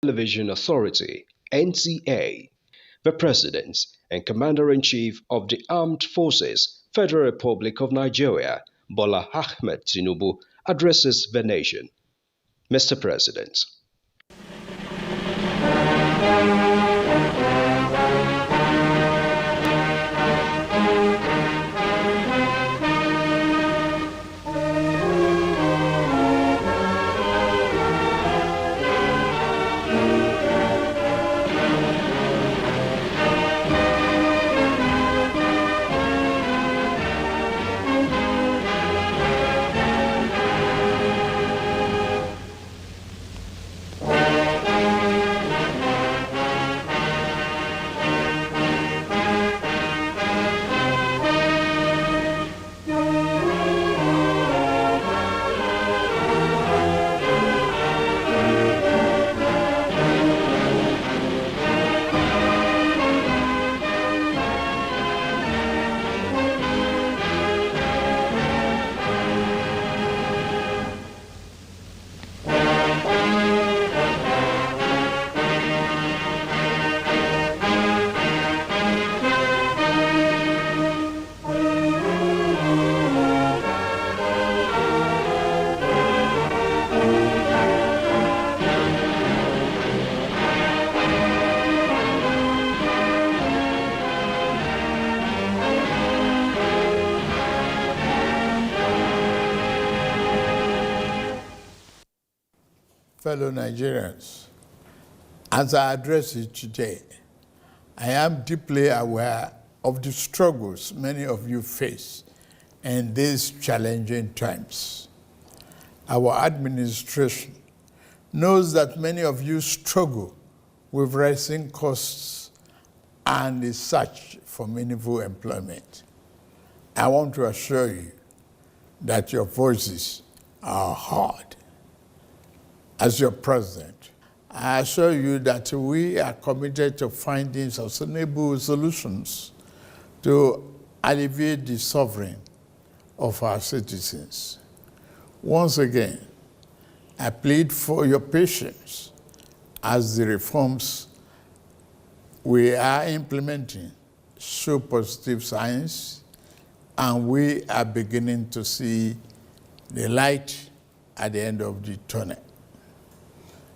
Television Authority (NTA), the President and Commander-in-Chief of the Armed Forces, Federal Republic of Nigeria, Bola Ahmed Tinubu, addresses the nation. Mr. President. Fellow Nigerians, as I address you today, I am deeply aware of the struggles many of you face in these challenging times. Our administration knows that many of you struggle with rising costs and the search for meaningful employment. I want to assure you that your voices are heard. As your president, I assure you that we are committed to finding sustainable solutions to alleviate the suffering of our citizens. Once again, I plead for your patience as the reforms we are implementing show positive signs, and we are beginning to see the light at the end of the tunnel.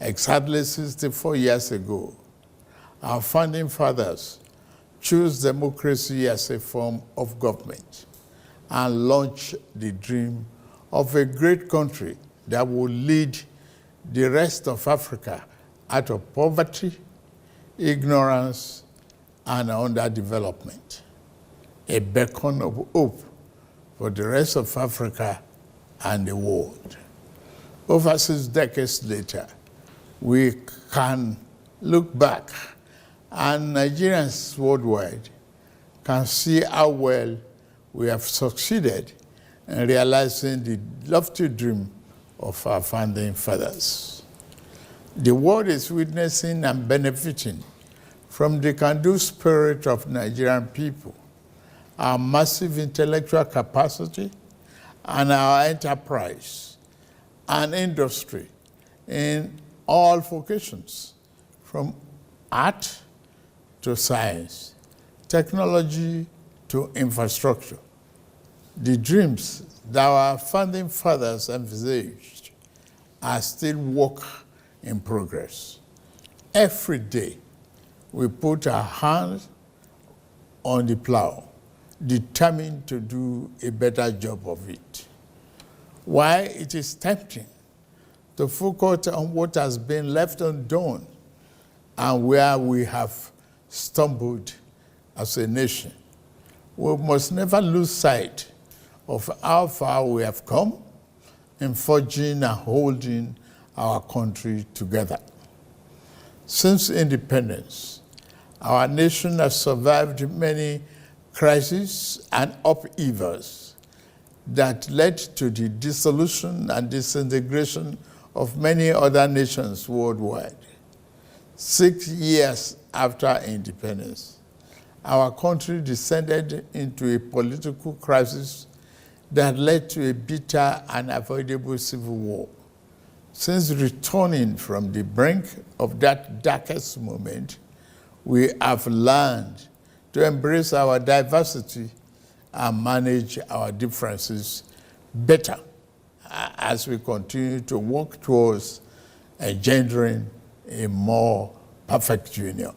Exactly 64 years ago, our founding fathers chose democracy as a form of government and launched the dream of a great country that would lead the rest of Africa out of poverty, ignorance, and underdevelopment. A beacon of hope for the rest of Africa and the world. Over 6 decades later, we can look back and Nigerians worldwide can see how well we have succeeded in realizing the lofty dream of our founding fathers. The world is witnessing and benefiting from the can-do spirit of Nigerian people, our massive intellectual capacity, and our enterprise and industry in all vocations, from art to science, technology to infrastructure. The dreams that our founding fathers envisaged are still work in progress. Every day, we put our hands on the plow, determined to do a better job of it. While it is tempting to focus on what has been left undone and where we have stumbled as a nation, we must never lose sight of how far we have come in forging and holding our country together. Since independence, our nation has survived many crises and upheavals that led to the dissolution and disintegration of many other nations worldwide. 6 years after independence, our country descended into a political crisis that led to a bitter and avoidable civil war. Since returning from the brink of that darkest moment, we have learned to embrace our diversity and manage our differences better as we continue to work towards engendering a more perfect union.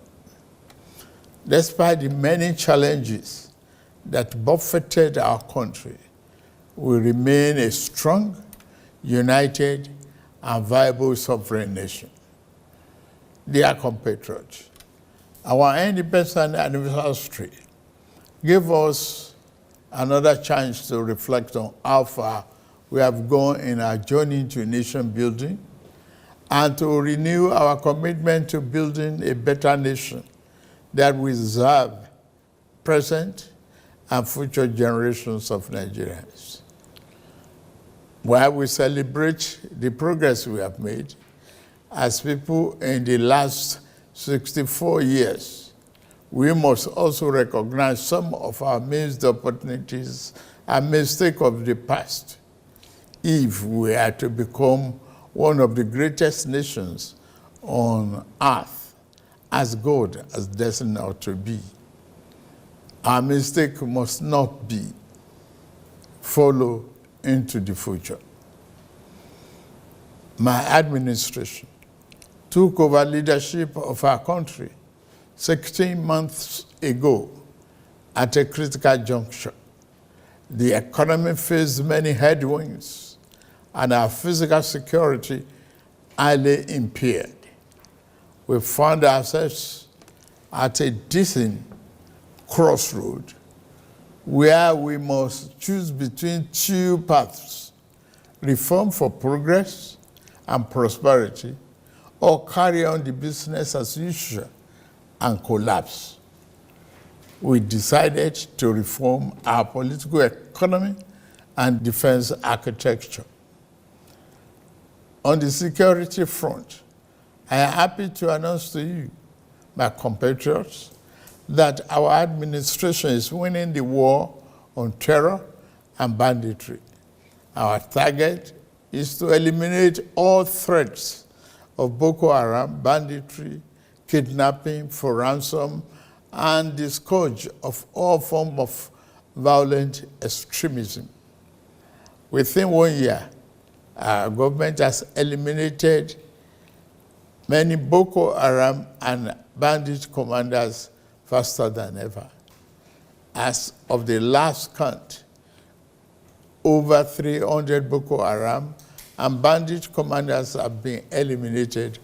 Despite the many challenges that buffeted our country, we remain a strong, united, and viable sovereign nation. Dear compatriots, our independence anniversary gave us another chance to reflect on how far we have gone in our journey to nation building and to renew our commitment to building a better nation that will serve present and future generations of Nigerians. While we celebrate the progress we have made, as people in the last 64 years, we must also recognize some of our missed opportunities and mistakes of the past if we are to become one of the greatest nations on earth, as God has destined us to be. Our mistake must not be follow into the future. My administration took over leadership of our country 16 months ago at a critical juncture. The economy faced many headwinds and our physical security highly impaired. We found ourselves at a distant crossroad where we must choose between two paths: reform for progress and prosperity, or carry on the business as usual and collapse. We decided to reform our political economy and defense architecture. On the security front, I am happy to announce to you, my compatriots, that our administration is winning the war on terror and banditry. Our target is to eliminate all threats of Boko Haram, banditry, kidnapping for ransom, and the scourge of all forms of violent extremism. Within 1 year, our government has eliminated many Boko Haram and bandit commanders faster than ever. As of the last count, over 300 Boko Haram and bandit commanders have been eliminated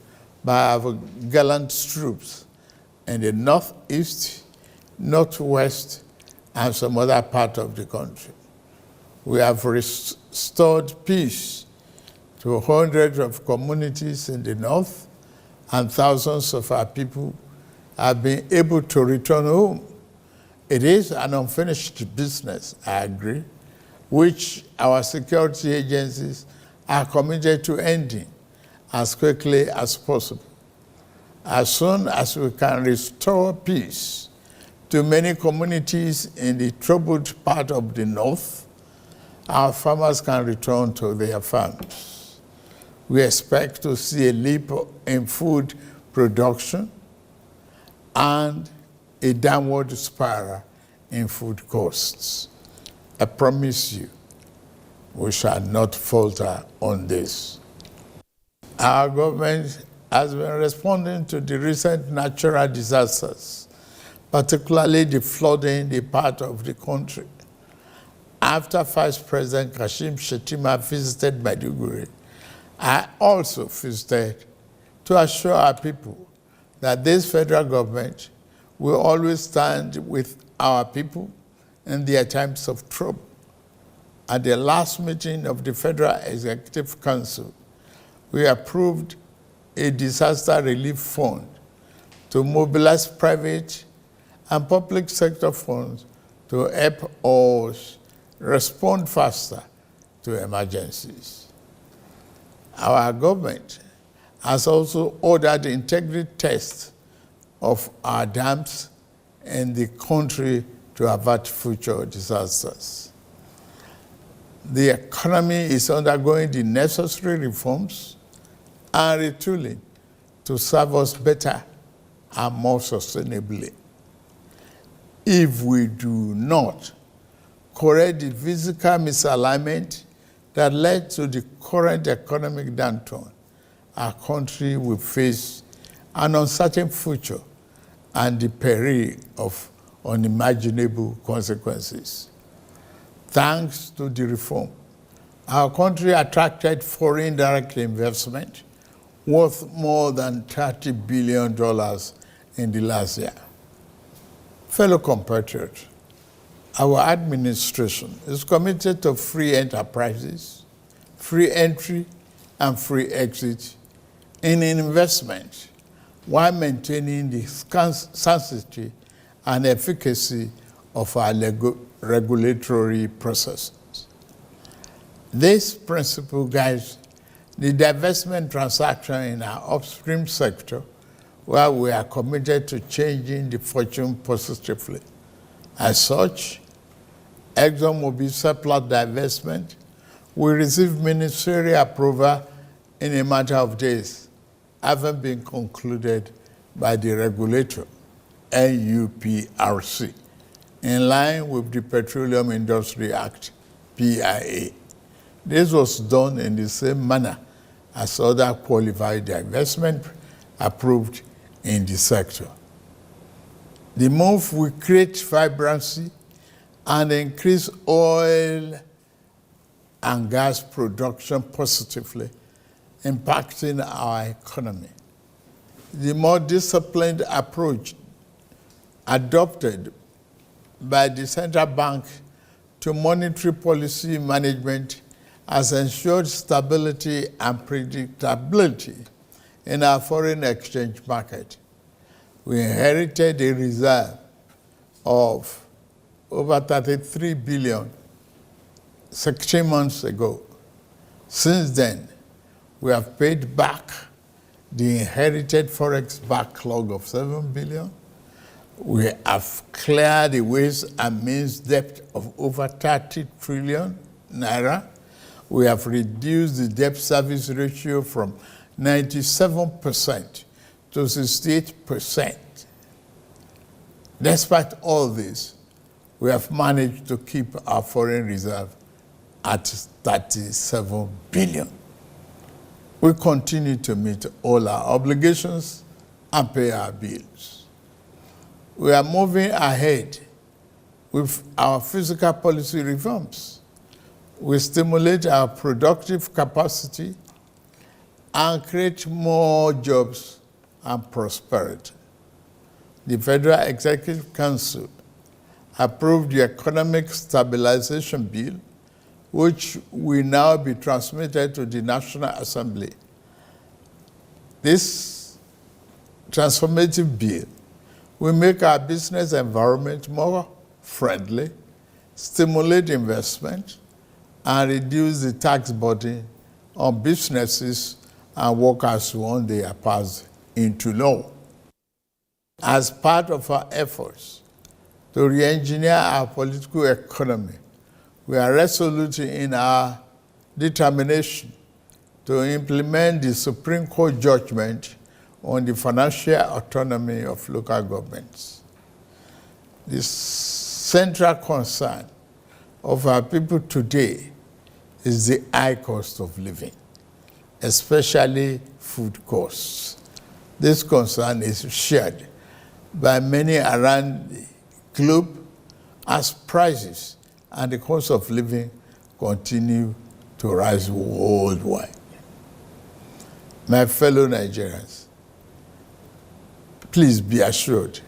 by our gallant troops in the northeast, northwest, and some other part of the country. We have restored peace to hundreds of communities in the north, and thousands of our people have been able to return home. It is an unfinished business, I agree, which our security agencies are committed to ending as quickly as possible. As soon as we can restore peace to many communities in the troubled part of the north, our farmers can return to their farms. We expect to see a leap in food production and a downward spiral in food costs. I promise you, we shall not falter on this. Our government has been responding to the recent natural disasters, particularly the flooding in the part of the country. After Vice President Kashim Shettima visited Maiduguri, I also visited to assure our people that this federal government will always stand with our people in their times of trouble. At the last meeting of the Federal Executive Council, we approved a disaster relief fund to mobilize private and public sector funds to help us respond faster to emergencies. Our government has also ordered integrity tests of our dams in the country to avert future disasters. The economy is undergoing the necessary reforms and retooling to serve us better and more sustainably. If we do not correct the physical misalignment that led to the current economic downturn, our country will face an uncertain future and the peril of unimaginable consequences. Thanks to the reform, our country attracted foreign direct investment worth more than $30 billion in the last year. Fellow compatriots, our administration is committed to free enterprises, free entry, and free exit in investment while maintaining the sanctity and efficacy of our regulatory processes. This principle guides the divestment transaction in our upstream sector, where we are committed to changing the fortune positively. As such, ExxonMobil surplus divestment will receive ministerial approval in a matter of days, having been concluded by the regulator, NUPRC, in line with the Petroleum Industry Act, PIA. This was done in the same manner as other qualified divestment approved in the sector. The move will create vibrancy and increase oil and gas production positively, impacting our economy. The more disciplined approach adopted by the central bank to monetary policy management has ensured stability and predictability in our foreign exchange market. We inherited a reserve of over 33 billion 16 months ago. Since then, we have paid back the inherited forex backlog of 7 billion. We have cleared the ways and means debt of over 30 trillion naira. We have reduced the debt service ratio from 97% to 68%. Despite all this, we have managed to keep our foreign reserve at 37 billion. We continue to meet all our obligations and pay our bills. We are moving ahead with our fiscal policy reforms. We stimulate our productive capacity and create more jobs and prosperity. The Federal Executive Council approved the Economic Stabilization Bill, which will now be transmitted to the National Assembly. This transformative bill will make our business environment more friendly, stimulate investment, and reduce the tax burden on businesses and workers once they are passed into law. As part of our efforts to re-engineer our political economy, we are resolute in our determination to implement the Supreme Court judgment on the financial autonomy of local governments. The central concern of our people today is the high cost of living, especially food costs. This concern is shared by many around the globe as prices and the cost of living continue to rise worldwide. My fellow Nigerians, please be assured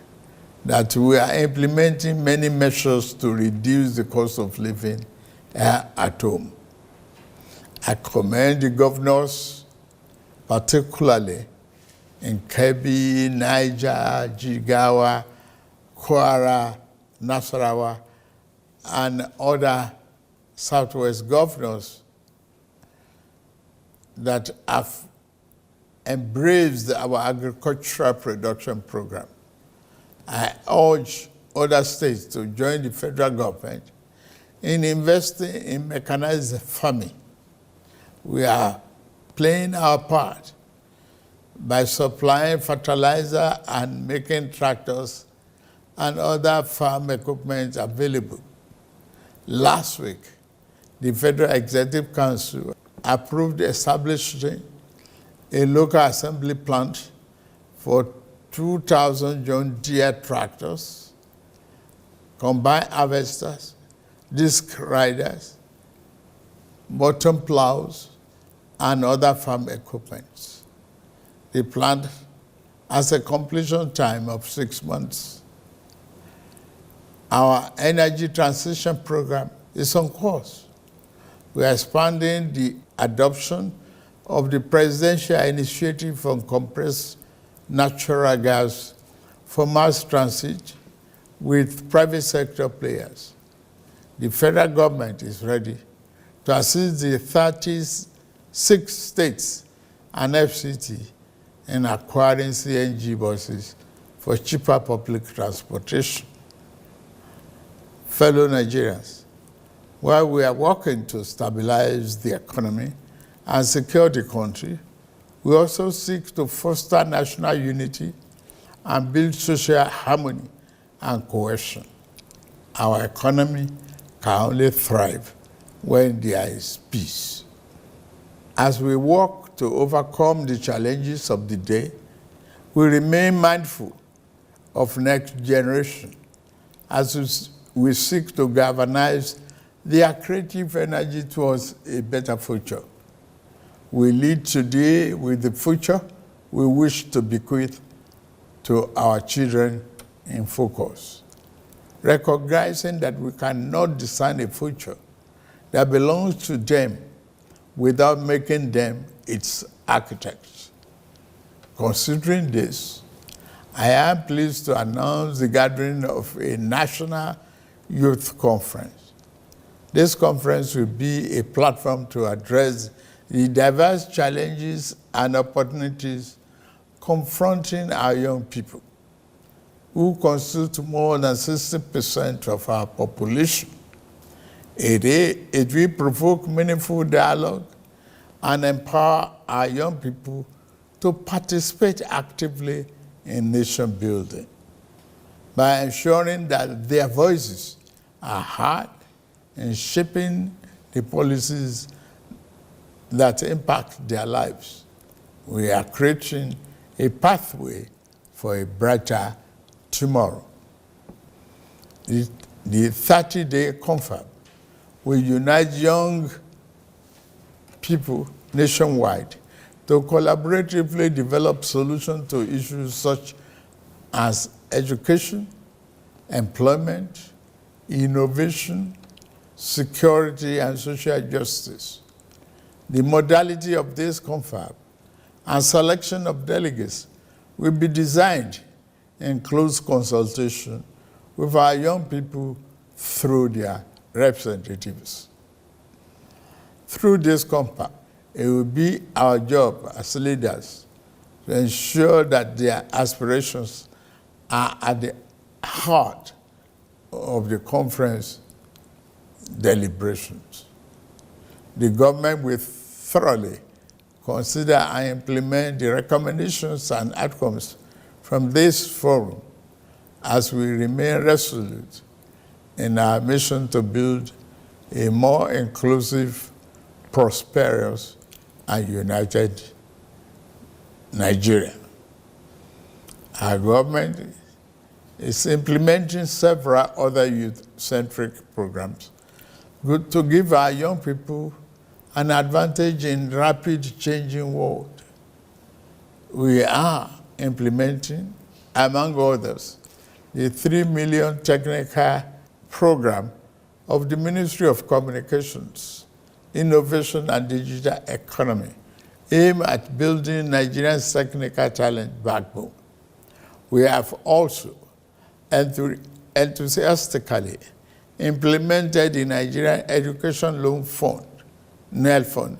that we are implementing many measures to reduce the cost of living here at home. I commend the governors, particularly in Kebbi, Niger, Jigawa, Kwara, Nasarawa, and other Southwest governors that have embraced our agricultural production program. I urge other states to join the federal government in investing in mechanized farming. We are playing our part by supplying fertilizer and making tractors and other farm equipment available. Last week, the Federal Executive Council approved establishing a local assembly plant for 2,000 John Deere tractors, combine harvesters, disc riders, bottom plows, and other farm equipment. The plant has a completion time of 6 months. Our energy transition program is on course. We are expanding the adoption of the presidential initiative on compressed natural gas for mass transit with private sector players. The federal government is ready to assist the 36 states and FCT in acquiring CNG buses for cheaper public transportation. Fellow Nigerians, while we are working to stabilize the economy and secure the country, we also seek to foster national unity and build social harmony and cohesion. Our economy can only thrive when there is peace. As we work to overcome the challenges of the day, we remain mindful of next generation as we seek to galvanize their creative energy towards a better future. We lead today with the future we wish to bequeath to our children in focus, recognizing that we cannot design a future that belongs to them without making them its architects. Considering this, I am pleased to announce the gathering of a national youth conference. This conference will be a platform to address the diverse challenges and opportunities confronting our young people, who constitute more than 60% of our population. It will provoke meaningful dialogue and empower our young people to participate actively in nation building by ensuring that their voices are heard in shaping the policies that impact their lives. We are creating a pathway for a brighter tomorrow. The 30-day confab will unite young people nationwide to collaboratively develop solutions to issues such as education, employment, innovation, security, and social justice. The modality of this confab and selection of delegates will be designed in close consultation with our young people through their representatives. Through this confab, it will be our job as leaders to ensure that their aspirations are at the heart of the conference deliberations. The government will thoroughly consider and implement the recommendations and outcomes from this forum as we remain resolute in our mission to build a more inclusive, prosperous, and united Nigeria. Our government is implementing several other youth-centric programs to give our young people an advantage in rapid changing world. We are implementing, among others, the 3 million technical program of the Ministry of Communications, Innovation and Digital Economy, aimed at building Nigeria's technical talent backbone. We have also enthusiastically implemented the Nigerian Education Loan Fund, NEL Fund,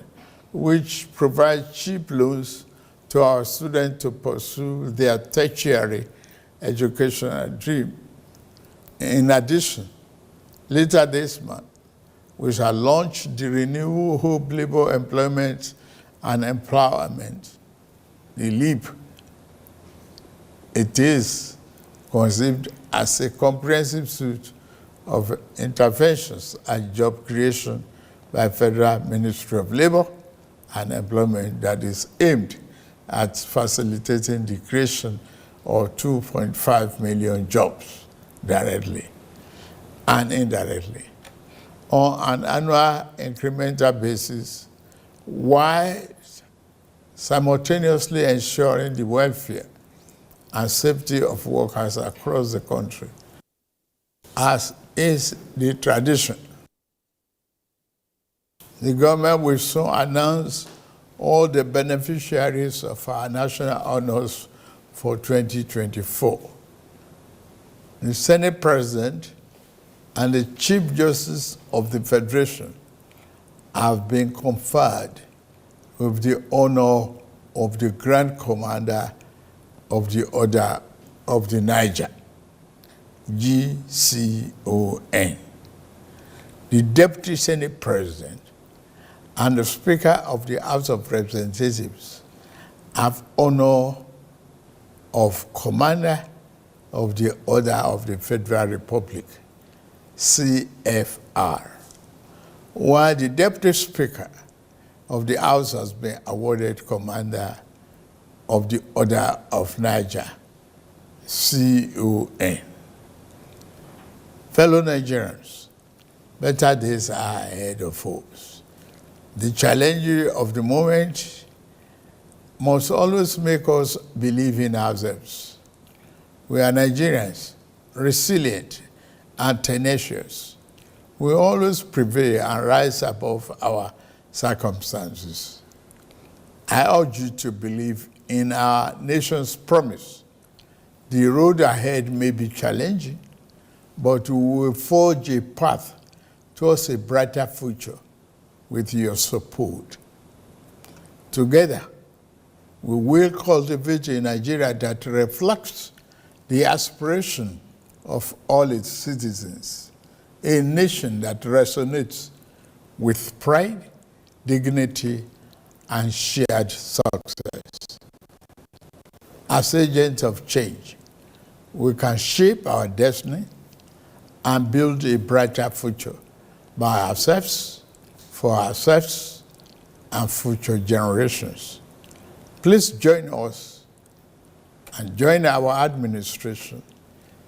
which provides cheap loans to our students to pursue their tertiary educational dream. In addition, later this month, we shall launch the Renewable Hope Labor Employment and Empowerment. the leap. It is conceived as a comprehensive suite of interventions and job creation by Federal Ministry of Labor and Employment that is aimed at facilitating the creation of 2.5 million jobs directly and indirectly on an annual incremental basis, while simultaneously ensuring the welfare and safety of workers across the country, as is the tradition. The government will soon announce all the beneficiaries of our national honors for 2024. The Senate President and the Chief Justice of the Federation have been conferred with the honor of the Grand Commander of the Order of the Niger, GCON. The Deputy Senate President and the Speaker of the House of Representatives have honor of Commander of the Order of the Federal Republic, CFR, while the Deputy Speaker of the House has been awarded Commander of the Order of Niger, CON. Fellow Nigerians, better days are ahead of us. The challenges of the moment must always make us believe in ourselves. We are Nigerians, resilient and tenacious. We always prevail and rise above our circumstances. I urge you to believe in our nation's promise. The road ahead may be challenging, but we will forge a path towards a brighter future with your support. Together, we will cultivate a Nigeria that reflects the aspiration of all its citizens, a nation that resonates with pride, dignity, and shared success. As agents of change, we can shape our destiny and build a brighter future by ourselves, for ourselves, and future generations. Please join us and join our administration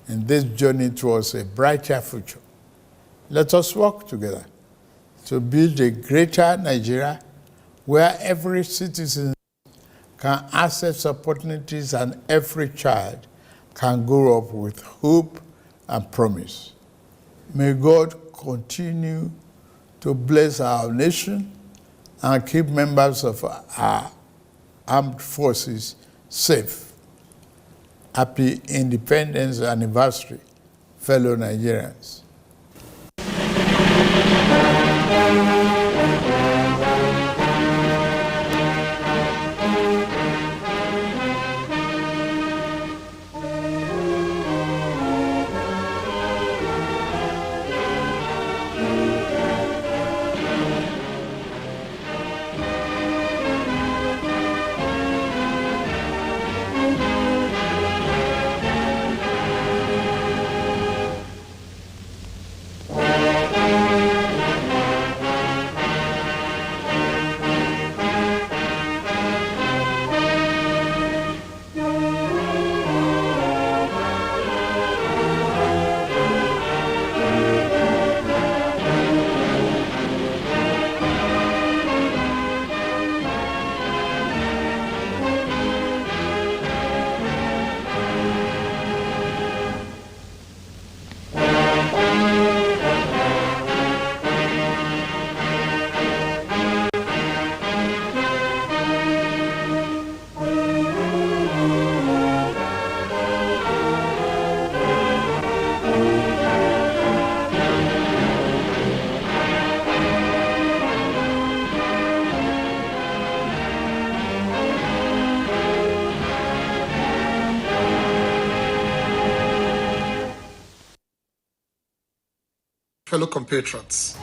in this journey towards a brighter future. Let us work together to build a greater Nigeria where every citizen can access opportunities and every child can grow up with hope and promise. May God continue to bless our nation and keep members of our armed forces safe. Happy Independence Anniversary, fellow Nigerians. Fellow compatriots,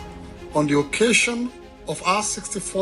on the occasion of our 64th